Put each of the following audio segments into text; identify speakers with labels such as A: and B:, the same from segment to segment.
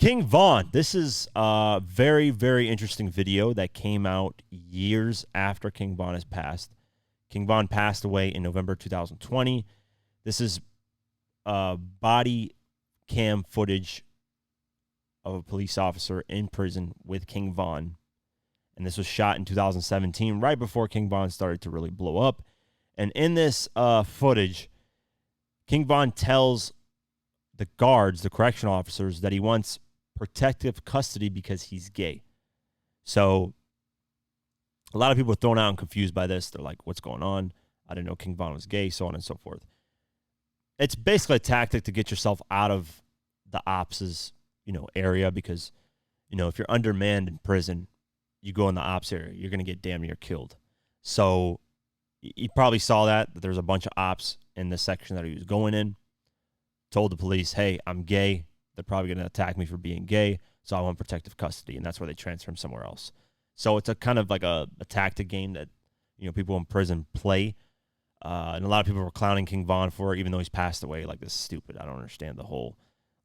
A: King Von. This is a very, very interesting video that came out years after King Von has passed. King Von passed away in November 2020. This is body cam footage of a police officer in prison with King Von. And this was shot in 2017, right before King Von started to really blow up. And in this footage, King Von tells the guards, the correctional officers, that he wants protective custody because he's gay. So a lot of people are thrown out and confused by this. They're like, what's going on? I didn't know King Von was gay, so on and so forth. It's basically a tactic to get yourself out of the ops' area because, if you're undermanned in prison, you go in the ops area, you're going to get damn near killed. So you probably saw that there's a bunch of ops in the section that he was going in, told the police, hey, I'm gay. They're probably going to attack me for being gay, so I want protective custody, and that's where they transfer him somewhere else. So it's a kind of like a tactic game that people in prison play, and a lot of people were clowning King Von for it, even though he's passed away. Like, this is stupid. I don't understand the whole,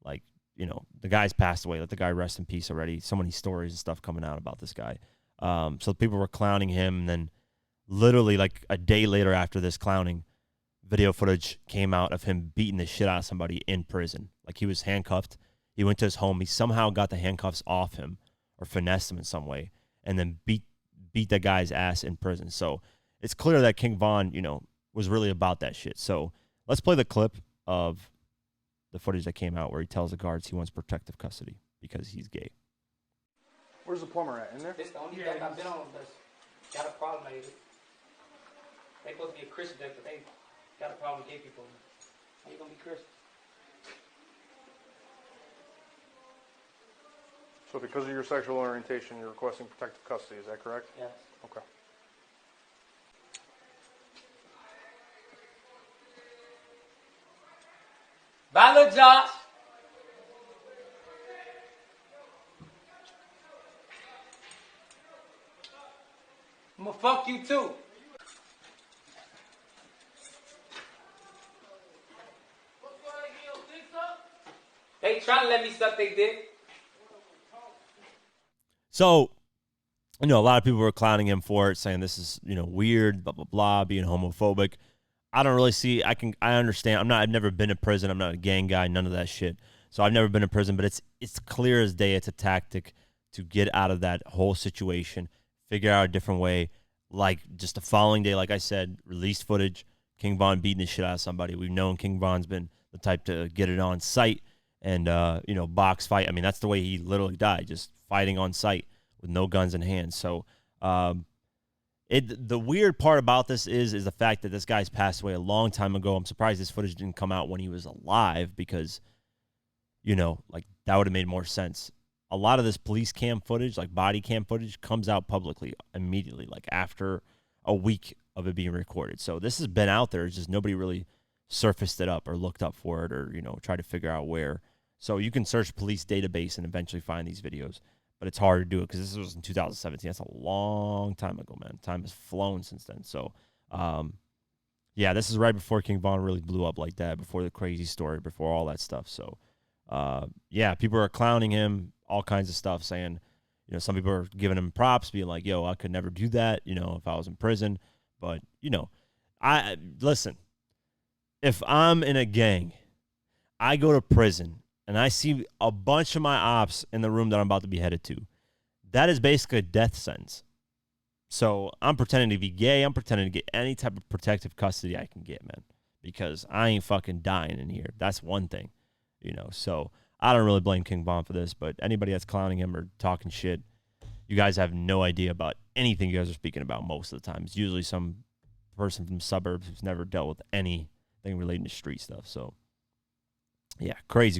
A: the guy's passed away. Let the guy rest in peace already. So many stories and stuff coming out about this guy. So people were clowning him, and then literally like a day later after this clowning, video footage came out of him beating the shit out of somebody in prison. Like, he was handcuffed. He went to his home. He somehow got the handcuffs off him or finessed him in some way and then beat that guy's ass in prison. So it's clear that King Von, was really about that shit. So let's play the clip of the footage that came out where he tells the guards he wants protective custody because he's gay.
B: Where's the plumber at? In there?
C: This the only deck I've been on that's got a problem with it. They supposed to be a Christian deck, but they got a problem with gay people. How you gonna be Christian?
B: So because of your sexual orientation, you're requesting protective custody, is that correct?
C: Yes.
B: Okay.
C: Bye, little Josh. I'm gonna fuck you too. They trying to let me suck they dick.
A: So, a lot of people were clowning him for it, saying this is, weird, blah, blah, blah, being homophobic. I don't really see, I understand. I've never been in prison. I'm not a gang guy, none of that shit. So I've never been in prison, but it's clear as day it's a tactic to get out of that whole situation, figure out a different way. Like, just the following day, like I said, released footage, King Von beating the shit out of somebody. We've known King Von's been the type to get it on site and, box fight. I mean, that's the way he literally died, just fighting on site with no guns in hand. So the weird part about this is the fact that this guy's passed away a long time ago. I'm surprised this footage didn't come out when he was alive because, that would have made more sense. A lot of this police cam footage, like body cam footage, comes out publicly immediately, like after a week of it being recorded. So this has been out there. It's just nobody really surfaced it up or looked up for it or, tried to figure out where. So you can search police database and eventually find these videos. But it's hard to do it because this was in 2017. That's a long time ago, man. Time has flown since then. So, this is right before King Von really blew up like that, before the crazy story, before all that stuff. So, people are clowning him, all kinds of stuff, saying, some people are giving him props, being like, yo, I could never do that, if I was in prison. But, listen, if I'm in a gang, I go to prison, and I see a bunch of my ops in the room that I'm about to be headed to, that is basically a death sentence. So I'm pretending to be gay. I'm pretending to get any type of protective custody I can get, man, because I ain't fucking dying in here. That's one thing, So I don't really blame King Von for this, but anybody that's clowning him or talking shit, you guys have no idea about anything you guys are speaking about most of the time. It's usually some person from the suburbs who's never dealt with anything relating to street stuff. So, yeah, crazy.